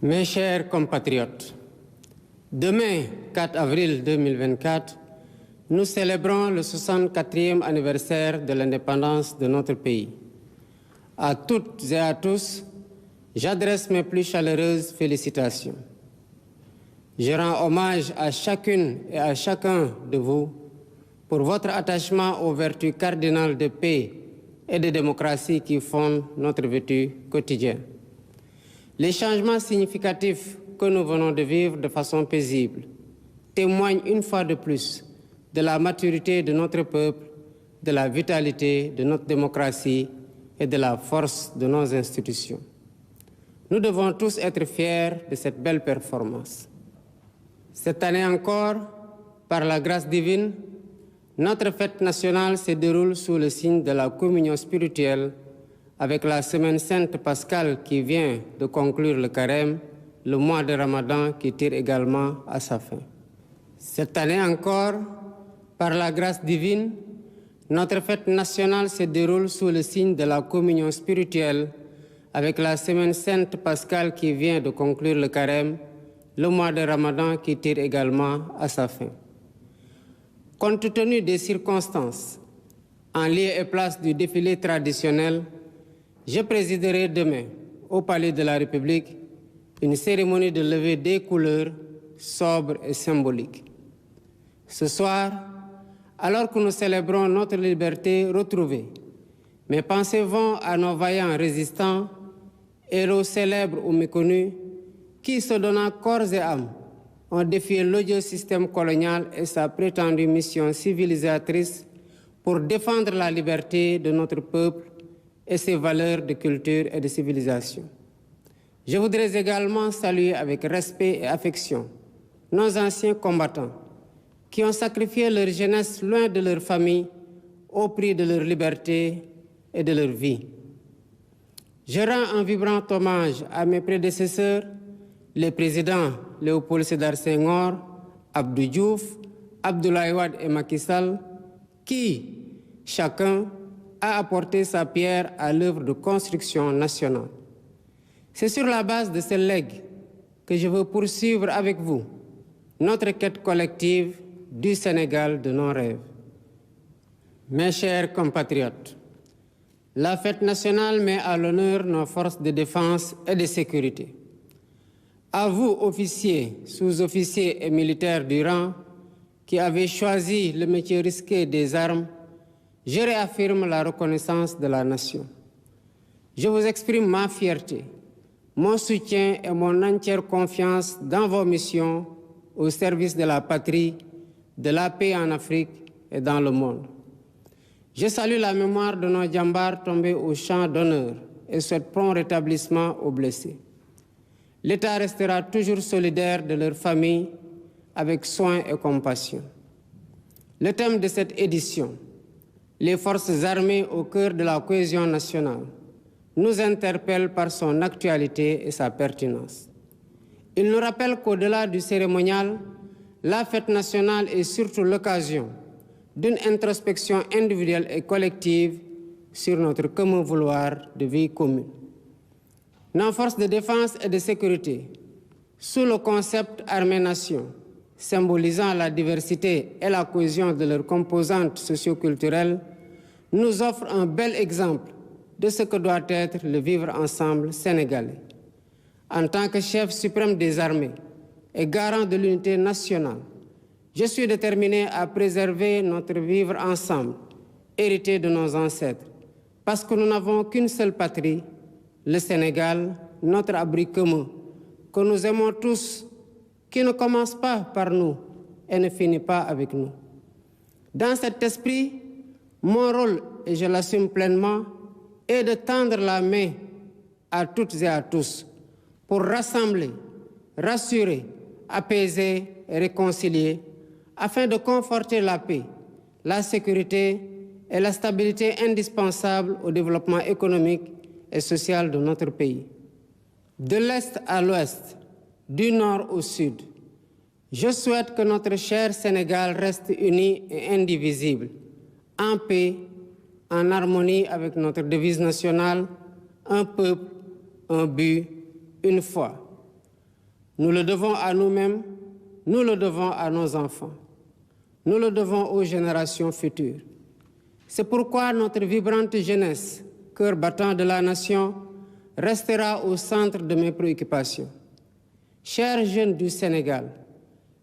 Mes chers compatriotes, demain, 4 avril 2024, nous célébrons le 64e anniversaire de l'indépendance de notre pays. À toutes et à tous, j'adresse mes plus chaleureuses félicitations. Je rends hommage à chacune et à chacun de vous pour votre attachement aux vertus cardinales de paix et de démocratie qui fondent notre vécu quotidien. Les changements significatifs que nous venons de vivre de façon paisible témoignent une fois de plus de la maturité de notre peuple, de la vitalité de notre démocratie et de la force de nos institutions. Nous devons tous être fiers de cette belle performance. Cette année encore, par la grâce divine, notre fête nationale se déroule sous le signe de la communion spirituelle avec la semaine sainte pascale qui vient de conclure le carême, le mois de Ramadan qui tire également à sa fin. Cette année encore, par la grâce divine, notre fête nationale se déroule sous le signe de la communion spirituelle avec la semaine sainte pascale qui vient de conclure le carême, le mois de Ramadan qui tire également à sa fin. Compte tenu des circonstances, en lieu et place du défilé traditionnel, je présiderai demain, au Palais de la République, une cérémonie de levée des couleurs sobre et symbolique. Ce soir, alors que nous célébrons notre liberté retrouvée, mes pensées vont à nos vaillants résistants, héros célèbres ou méconnus, qui, se donnant corps et âme, ont défié l'odieux système colonial et sa prétendue mission civilisatrice pour défendre la liberté de notre peuple et ses valeurs de culture et de civilisation. Je voudrais également saluer avec respect et affection nos anciens combattants qui ont sacrifié leur jeunesse loin de leur famille au prix de leur liberté et de leur vie. Je rends un vibrant hommage à mes prédécesseurs, les présidents Léopold Sédar Senghor, Abdou Diouf, Abdoulaye Wade et Macky Sall, qui, chacun, a apporté sa pierre à l'œuvre de construction nationale. C'est sur la base de ce legs que je veux poursuivre avec vous notre quête collective du Sénégal de nos rêves. Mes chers compatriotes, la fête nationale met à l'honneur nos forces de défense et de sécurité. À vous, officiers, sous-officiers et militaires du rang, qui avez choisi le métier risqué des armes, je réaffirme la reconnaissance de la nation. Je vous exprime ma fierté, mon soutien et mon entière confiance dans vos missions au service de la patrie, de la paix en Afrique et dans le monde. Je salue la mémoire de nos djambars tombés au champ d'honneur et souhaite prompt rétablissement aux blessés. L'État restera toujours solidaire de leurs familles avec soin et compassion. Le thème de cette édition, les forces armées au cœur de la cohésion nationale, nous interpelle par son actualité et sa pertinence. Il nous rappelle qu'au-delà du cérémonial, la fête nationale est surtout l'occasion d'une introspection individuelle et collective sur notre commun vouloir de vie commune. Nos forces de défense et de sécurité, sous le concept armée-nation, symbolisant la diversité et la cohésion de leurs composantes socio-culturelles, nous offrent un bel exemple de ce que doit être le vivre ensemble sénégalais. En tant que chef suprême des armées et garant de l'unité nationale, je suis déterminé à préserver notre vivre ensemble, hérité de nos ancêtres, parce que nous n'avons qu'une seule patrie, le Sénégal, notre abri commun, que nous aimons tous, qui ne commence pas par nous et ne finit pas avec nous. Dans cet esprit, mon rôle, et je l'assume pleinement, est de tendre la main à toutes et à tous pour rassembler, rassurer, apaiser et réconcilier afin de conforter la paix, la sécurité et la stabilité indispensables au développement économique et social de notre pays. De l'Est à l'Ouest, du Nord au Sud, je souhaite que notre cher Sénégal reste uni et indivisible, en paix, en harmonie avec notre devise nationale, un peuple, un but, une foi. Nous le devons à nous-mêmes, nous le devons à nos enfants, nous le devons aux générations futures. C'est pourquoi notre vibrante jeunesse, cœur battant de la nation, restera au centre de mes préoccupations. Chers jeunes du Sénégal,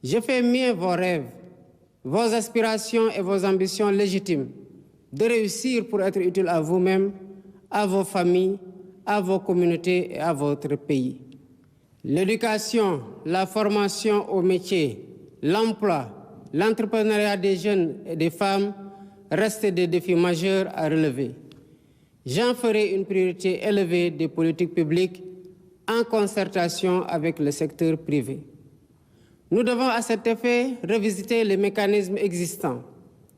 je fais mien vos rêves, vos aspirations et vos ambitions légitimes de réussir pour être utile à vous-même, à vos familles, à vos communautés et à votre pays. L'éducation, la formation au métier, l'emploi, l'entrepreneuriat des jeunes et des femmes restent des défis majeurs à relever. J'en ferai une priorité élevée des politiques publiques en concertation avec le secteur privé. Nous devons à cet effet revisiter les mécanismes existants,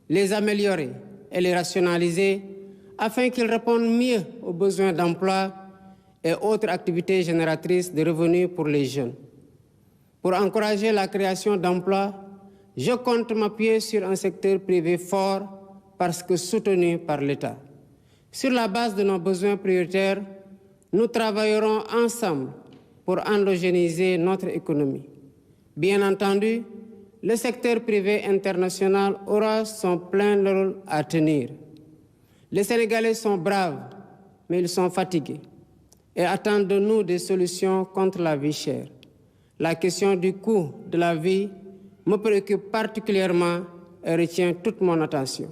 les améliorer et les rationaliser afin qu'ils répondent mieux aux besoins d'emploi et autres activités génératrices de revenus pour les jeunes. Pour encourager la création d'emplois, je compte m'appuyer sur un secteur privé fort parce que soutenu par l'État. Sur la base de nos besoins prioritaires, nous travaillerons ensemble pour endogénéiser notre économie. Bien entendu, le secteur privé international aura son plein rôle à tenir. Les Sénégalais sont braves, mais ils sont fatigués et attendent de nous des solutions contre la vie chère. La question du coût de la vie me préoccupe particulièrement et retient toute mon attention.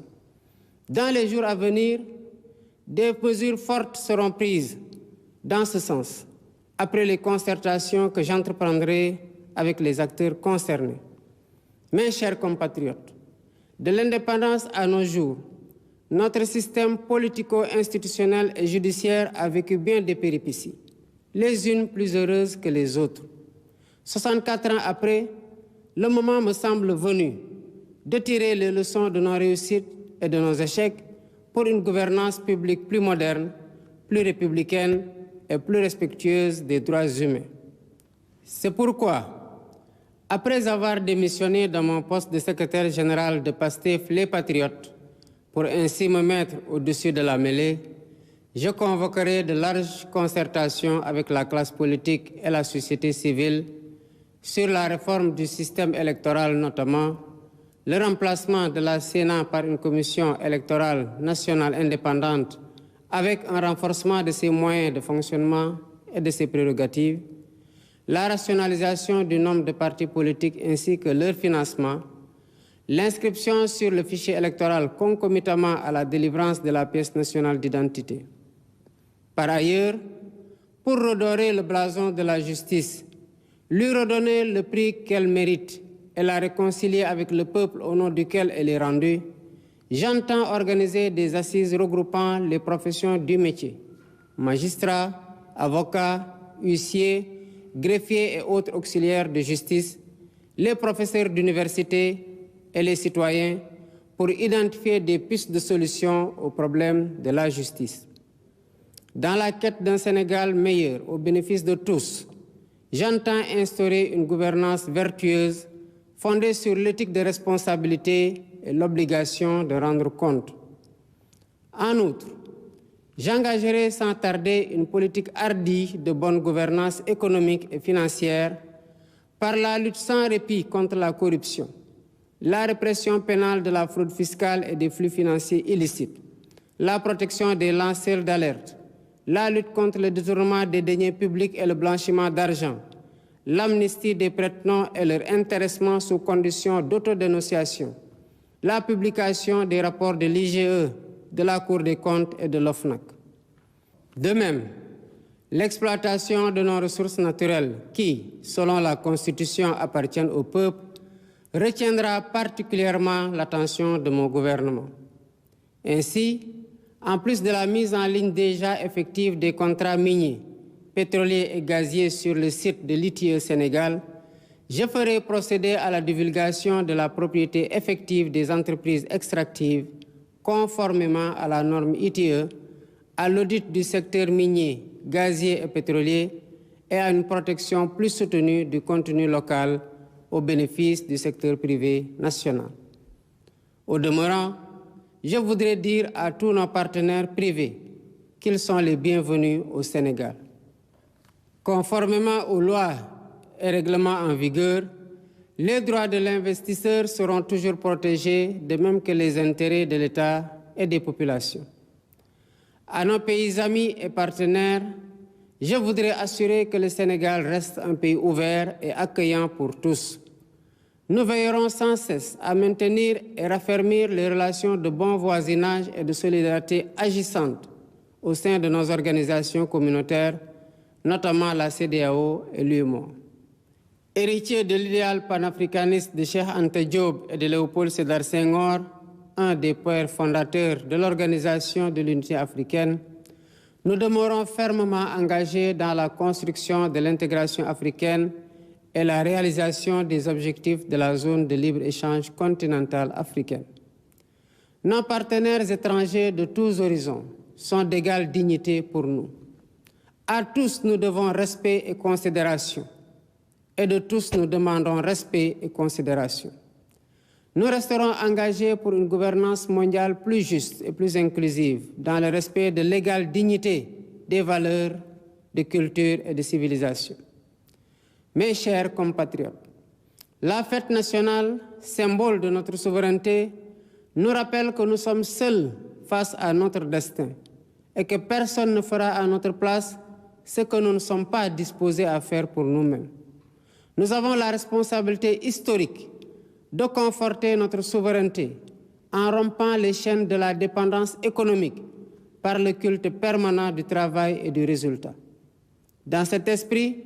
Dans les jours à venir, des mesures fortes seront prises dans ce sens, après les concertations que j'entreprendrai avec les acteurs concernés. Mes chers compatriotes, de l'indépendance à nos jours, notre système politico-institutionnel et judiciaire a vécu bien des péripéties, les unes plus heureuses que les autres. 64 ans après, le moment me semble venu de tirer les leçons de nos réussites et de nos échecs pour une gouvernance publique plus moderne, plus républicaine et plus respectueuse des droits humains. C'est pourquoi, après avoir démissionné de mon poste de secrétaire général de PASTEF Les Patriotes, pour ainsi me mettre au-dessus de la mêlée, je convoquerai de larges concertations avec la classe politique et la société civile sur la réforme du système électoral notamment, le remplacement de la Sénat par une commission électorale nationale indépendante avec un renforcement de ses moyens de fonctionnement et de ses prérogatives, la rationalisation du nombre de partis politiques ainsi que leur financement, l'inscription sur le fichier électoral concomitamment à la délivrance de la pièce nationale d'identité. Par ailleurs, pour redorer le blason de la justice, lui redonner le prix qu'elle mérite et la réconcilier avec le peuple au nom duquel elle est rendue, j'entends organiser des assises regroupant les professions du métier, magistrats, avocats, huissiers, greffiers et autres auxiliaires de justice, les professeurs d'université et les citoyens pour identifier des pistes de solutions aux problèmes de la justice. Dans la quête d'un Sénégal meilleur au bénéfice de tous, j'entends instaurer une gouvernance vertueuse fondée sur l'éthique de responsabilité et l'obligation de rendre compte. En outre, j'engagerai sans tarder une politique hardie de bonne gouvernance économique et financière par la lutte sans répit contre la corruption, la répression pénale de la fraude fiscale et des flux financiers illicites, la protection des lanceurs d'alerte, la lutte contre le détournement des deniers publics et le blanchiment d'argent, l'amnistie des prête-noms et leur intéressement sous condition d'autodénonciation, la publication des rapports de l'IGE, de la Cour des comptes et de l'OFNAC. De même, l'exploitation de nos ressources naturelles qui, selon la Constitution, appartiennent au peuple, retiendra particulièrement l'attention de mon gouvernement. Ainsi, en plus de la mise en ligne déjà effective des contrats miniers, pétroliers et gaziers sur le site de l'ITIE Sénégal, je ferai procéder à la divulgation de la propriété effective des entreprises extractives conformément à la norme ITIE, à l'audit du secteur minier, gazier et pétrolier et à une protection plus soutenue du contenu local au bénéfice du secteur privé national. Au demeurant, je voudrais dire à tous nos partenaires privés qu'ils sont les bienvenus au Sénégal. Conformément aux lois et règlements en vigueur, les droits de l'investisseur seront toujours protégés, de même que les intérêts de l'État et des populations. À nos pays amis et partenaires, je voudrais assurer que le Sénégal reste un pays ouvert et accueillant pour tous. Nous veillerons sans cesse à maintenir et raffermir les relations de bon voisinage et de solidarité agissantes au sein de nos organisations communautaires, notamment la CEDEAO et l'UEMOA. Héritier de l'idéal panafricaniste de Cheikh Anta Diop et de Léopold Sédar Senghor, un des pères fondateurs de l'Organisation de l'Unité africaine, nous demeurons fermement engagés dans la construction de l'intégration africaine et la réalisation des objectifs de la zone de libre-échange continentale africaine. Nos partenaires étrangers de tous horizons sont d'égale dignité pour nous. À tous, nous devons respect et considération. Et de tous, nous demandons respect et considération. Nous resterons engagés pour une gouvernance mondiale plus juste et plus inclusive, dans le respect de l'égale dignité des valeurs, de culture et de civilisation. Mes chers compatriotes, la fête nationale, symbole de notre souveraineté, nous rappelle que nous sommes seuls face à notre destin et que personne ne fera à notre place ce que nous ne sommes pas disposés à faire pour nous-mêmes. Nous avons la responsabilité historique de conforter notre souveraineté en rompant les chaînes de la dépendance économique par le culte permanent du travail et du résultat. Dans cet esprit,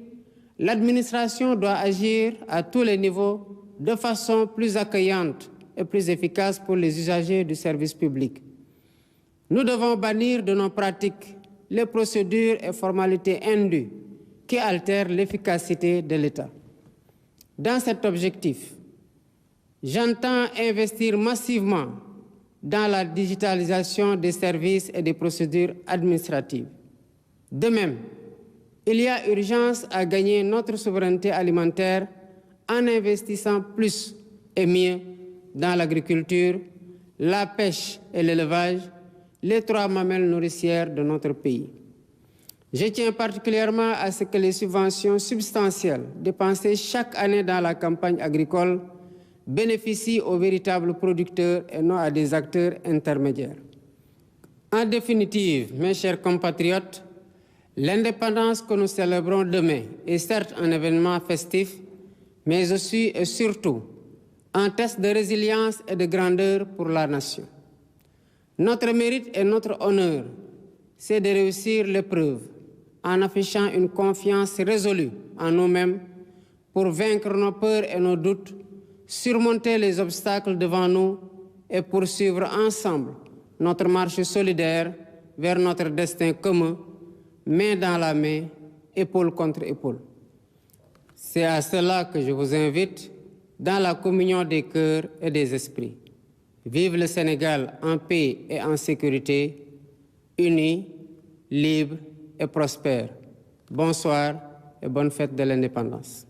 l'administration doit agir à tous les niveaux de façon plus accueillante et plus efficace pour les usagers du service public. Nous devons bannir de nos pratiques les procédures et formalités indues qui altèrent l'efficacité de l'État. Dans cet objectif, j'entends investir massivement dans la digitalisation des services et des procédures administratives. De même, il y a urgence à gagner notre souveraineté alimentaire en investissant plus et mieux dans l'agriculture, la pêche et l'élevage, les trois mamelles nourricières de notre pays. Je tiens particulièrement à ce que les subventions substantielles dépensées chaque année dans la campagne agricole bénéficient aux véritables producteurs et non à des acteurs intermédiaires. En définitive, mes chers compatriotes, l'indépendance que nous célébrons demain est certes un événement festif, mais aussi et surtout un test de résilience et de grandeur pour la nation. Notre mérite et notre honneur, c'est de réussir l'épreuve en affichant une confiance résolue en nous-mêmes pour vaincre nos peurs et nos doutes, surmonter les obstacles devant nous et poursuivre ensemble notre marche solidaire vers notre destin commun, main dans la main, épaule contre épaule. C'est à cela que je vous invite dans la communion des cœurs et des esprits. Vive le Sénégal en paix et en sécurité, unis, libres et prospères. Bonsoir et bonne fête de l'indépendance.